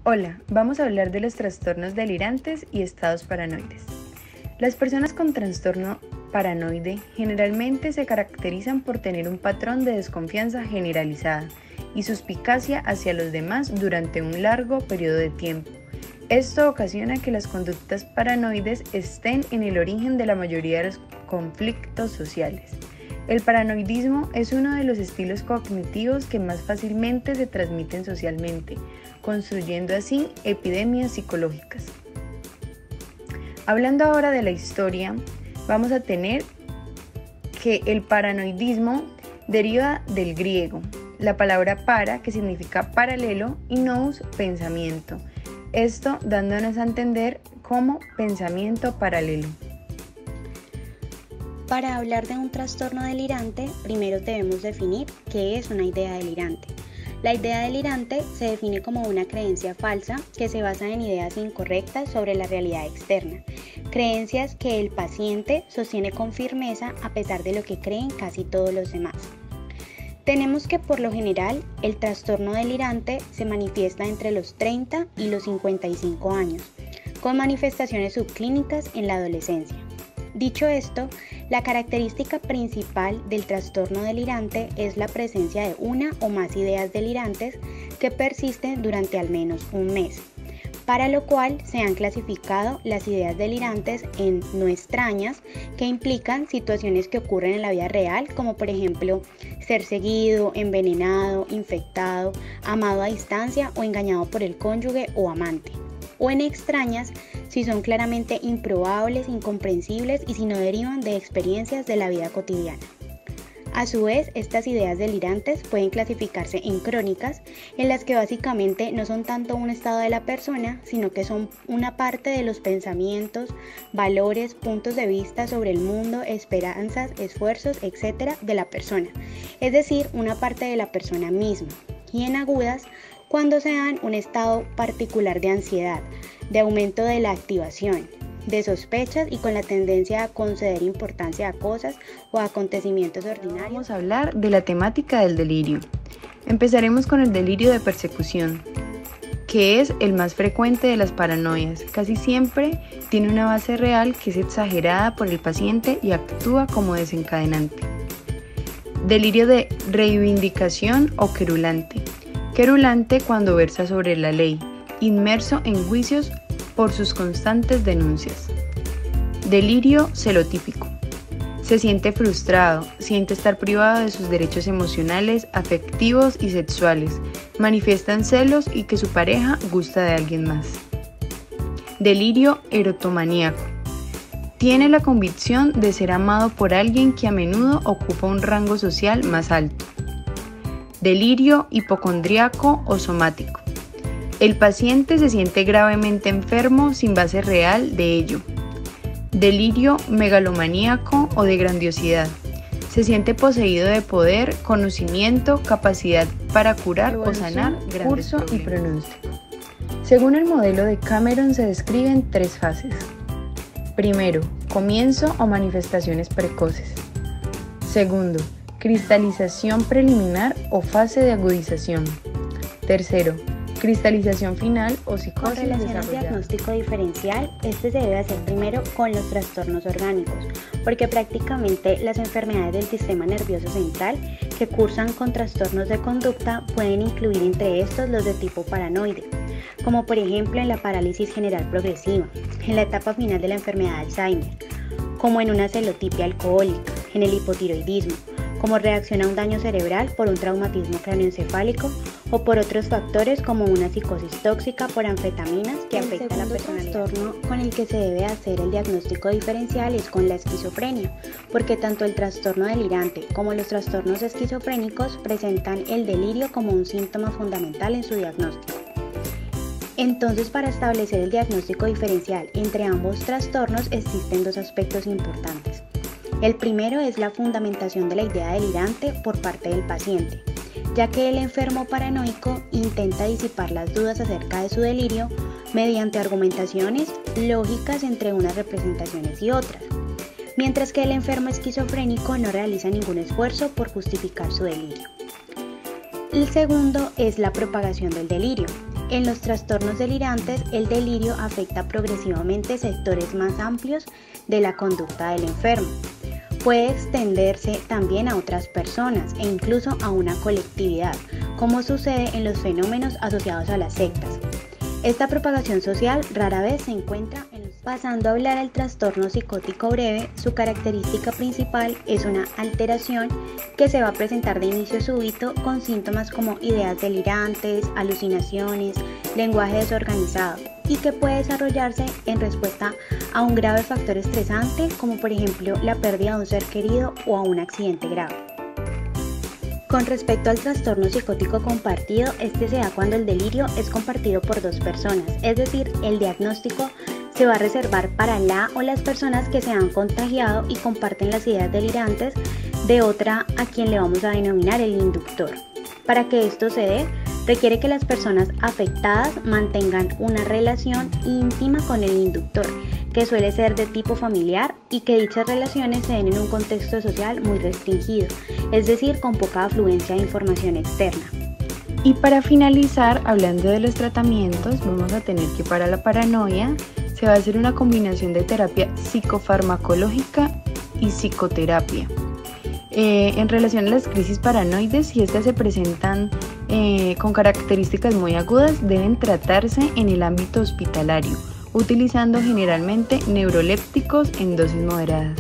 Hola, vamos a hablar de los trastornos delirantes y estados paranoides. Las personas con trastorno paranoide generalmente se caracterizan por tener un patrón de desconfianza generalizada y suspicacia hacia los demás durante un largo periodo de tiempo. Esto ocasiona que las conductas paranoides estén en el origen de la mayoría de los conflictos sociales. El paranoidismo es uno de los estilos cognitivos que más fácilmente se transmiten socialmente, construyendo así epidemias psicológicas. Hablando ahora de la historia, vamos a tener que el paranoidismo deriva del griego, la palabra para, que significa paralelo, y nous, pensamiento. Esto dándonos a entender como pensamiento paralelo. Para hablar de un trastorno delirante, primero debemos definir qué es una idea delirante. La idea delirante se define como una creencia falsa que se basa en ideas incorrectas sobre la realidad externa, creencias que el paciente sostiene con firmeza a pesar de lo que creen casi todos los demás. Tenemos que por lo general el trastorno delirante se manifiesta entre los 30 y los 55 años, con manifestaciones subclínicas en la adolescencia. Dicho esto, la característica principal del trastorno delirante es la presencia de una o más ideas delirantes que persisten durante al menos un mes, para lo cual se han clasificado las ideas delirantes en no extrañas, que implican situaciones que ocurren en la vida real, como por ejemplo ser seguido, envenenado, infectado, amado a distancia o engañado por el cónyuge o amante. O en extrañas, si son claramente improbables, incomprensibles y si no derivan de experiencias de la vida cotidiana. A su vez, estas ideas delirantes pueden clasificarse en crónicas, en las que básicamente no son tanto un estado de la persona, sino que son una parte de los pensamientos, valores, puntos de vista sobre el mundo, esperanzas, esfuerzos, etc. de la persona, es decir, una parte de la persona misma. Y en agudas, cuando se dan un estado particular de ansiedad, de aumento de la activación, de sospechas y con la tendencia a conceder importancia a cosas o a acontecimientos ordinarios. Vamos a hablar de la temática del delirio. Empezaremos con el delirio de persecución, que es el más frecuente de las paranoias. Casi siempre tiene una base real que es exagerada por el paciente y actúa como desencadenante. Delirio de reivindicación o querulante. Querulante cuando versa sobre la ley, inmerso en juicios por sus constantes denuncias. Delirio celotípico. Se siente frustrado, siente estar privado de sus derechos emocionales, afectivos y sexuales, manifiestan celos y que su pareja gusta de alguien más. Delirio erotomaníaco. Tiene la convicción de ser amado por alguien que a menudo ocupa un rango social más alto. Delirio hipocondríaco o somático. El paciente se siente gravemente enfermo sin base real de ello. Delirio megalomaníaco o de grandiosidad. Se siente poseído de poder, conocimiento, capacidad para curar o sanar grandes problemas. Y pronóstico. Según el modelo de Cameron se describen tres fases. Primero, comienzo o manifestaciones precoces. Segundo, cristalización preliminar o fase de agudización. Tercero, cristalización final o psicosis Con relación al diagnóstico diferencial, este se debe hacer primero con los trastornos orgánicos, porque prácticamente las enfermedades del sistema nervioso central que cursan con trastornos de conducta pueden incluir entre estos los de tipo paranoide, como por ejemplo en la parálisis general progresiva, en la etapa final de la enfermedad de Alzheimer, como en una celotipia alcohólica, en el hipotiroidismo, como reacción a un daño cerebral por un traumatismo cráneoencefálico o por otros factores como una psicosis tóxica por anfetaminas que afecta a la personalidad. El trastorno con el que se debe hacer el diagnóstico diferencial es con la esquizofrenia, porque tanto el trastorno delirante como los trastornos esquizofrénicos presentan el delirio como un síntoma fundamental en su diagnóstico. Entonces, para establecer el diagnóstico diferencial entre ambos trastornos existen dos aspectos importantes. El primero es la fundamentación de la idea delirante por parte del paciente, ya que el enfermo paranoico intenta disipar las dudas acerca de su delirio mediante argumentaciones lógicas entre unas representaciones y otras, mientras que el enfermo esquizofrénico no realiza ningún esfuerzo por justificar su delirio. El segundo es la propagación del delirio, En los trastornos delirantes, el delirio afecta progresivamente sectores más amplios de la conducta del enfermo. Puede extenderse también a otras personas e incluso a una colectividad, como sucede en los fenómenos asociados a las sectas. Esta propagación social rara vez se encuentra en los... Pasando a hablar del trastorno psicótico breve, su característica principal es una alteración que se va a presentar de inicio súbito con síntomas como ideas delirantes, alucinaciones, lenguaje desorganizado y que puede desarrollarse en respuesta a un grave factor estresante como por ejemplo la pérdida de un ser querido o a un accidente grave. Con respecto al trastorno psicótico compartido, este se da cuando el delirio es compartido por dos personas, es decir, el diagnóstico se va a reservar para la o las personas que se han contagiado y comparten las ideas delirantes de otra a quien le vamos a denominar el inductor. Para que esto se dé, requiere que las personas afectadas mantengan una relación íntima con el inductor, que suele ser de tipo familiar y que dichas relaciones se den en un contexto social muy restringido, es decir, con poca afluencia de información externa. Y para finalizar, hablando de los tratamientos, vamos a tener que para la paranoia se va a hacer una combinación de terapia psicofarmacológica y psicoterapia. En relación a las crisis paranoides, si estas se presentan con características muy agudas, deben tratarse en el ámbito hospitalario, utilizando generalmente neurolépticos en dosis moderadas.